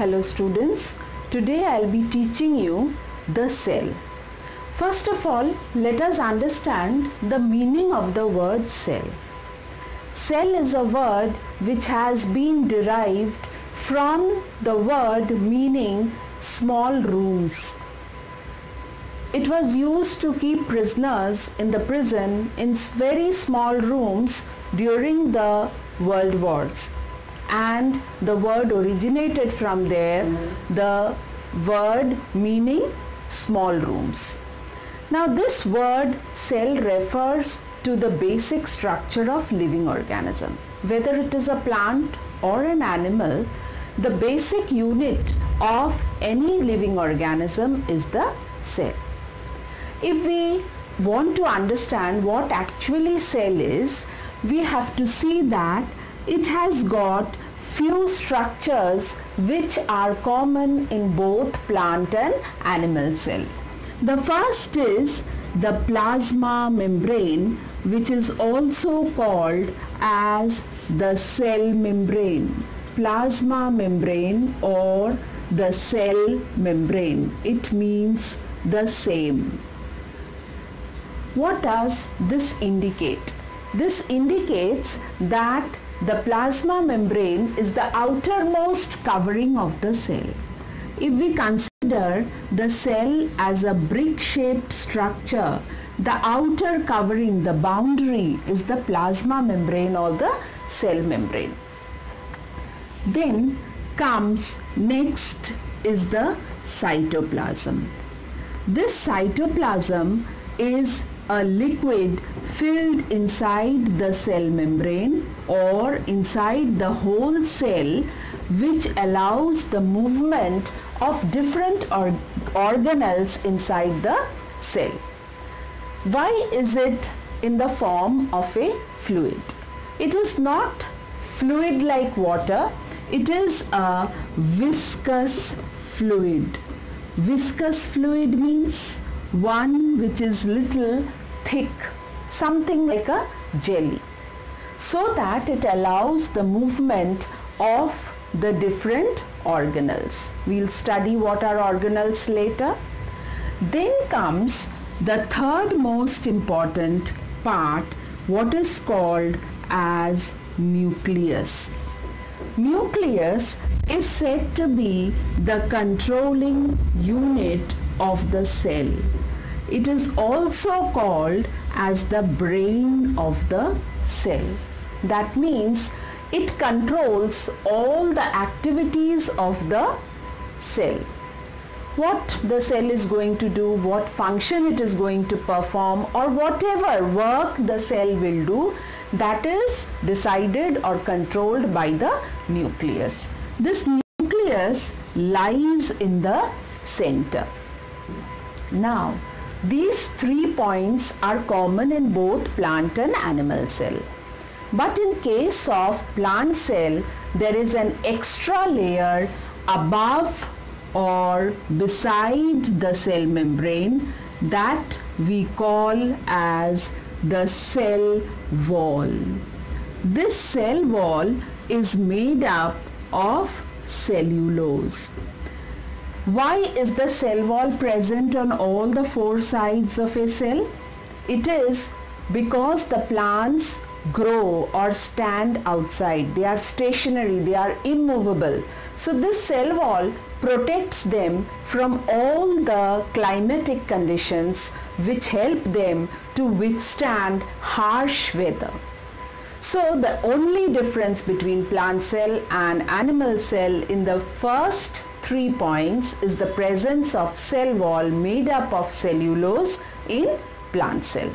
Hello students, today I'll be teaching you the cell. First of all, let us understand the meaning of the word cell. Cell is a word which has been derived from the word meaning small rooms. It was used to keep prisoners in the prison in very small rooms during the world wars. And the word originated from there, the word meaning small rooms. Now this word cell refers to the basic structure of living organism. Whether it is a plant or an animal, the basic unit of any living organism is the cell. If we want to understand what actually cell is, we have to see that it has got few structures which are common in both plant and animal cell. The first is the plasma membrane, which is also called as the cell membrane. Plasma membrane or the cell membrane. It means the same. What does this indicate? This indicates that the plasma membrane is the outermost covering of the cell. If we consider the cell as a brick-shaped structure, the outer covering, the boundary, is the plasma membrane or the cell membrane. Then comes next is the cytoplasm. This cytoplasm is a liquid filled inside the cell membrane or inside the whole cell, which allows the movement of different organelles inside the cell. Why is it in the form of a fluid? It is not fluid like water, it is a viscous fluid. Viscous fluid means one which is little thick, something like a jelly, so that it allows the movement of the different organelles. We'll study what are organelles later. Then comes the third most important part, what is called as nucleus. Nucleus is said to be the controlling unit of the cell. It is also called as the brain of the cell. That means it controls all the activities of the cell. What the cell is going to do, what function it is going to perform, or whatever work the cell will do, that is decided or controlled by the nucleus. This nucleus lies in the center. Now, these 3 points are common in both plant and animal cell. But in case of plant cell, there is an extra layer above or beside the cell membrane that we call as the cell wall. This cell wall is made up of cellulose. Why is the cell wall present on all the 4 sides of a cell? It is because the plants grow or stand outside. They are stationary, they are immovable. So this cell wall protects them from all the climatic conditions which help them to withstand harsh weather. So the only difference between plant cell and animal cell in the first 3 points is the presence of cell wall made up of cellulose in plant cell.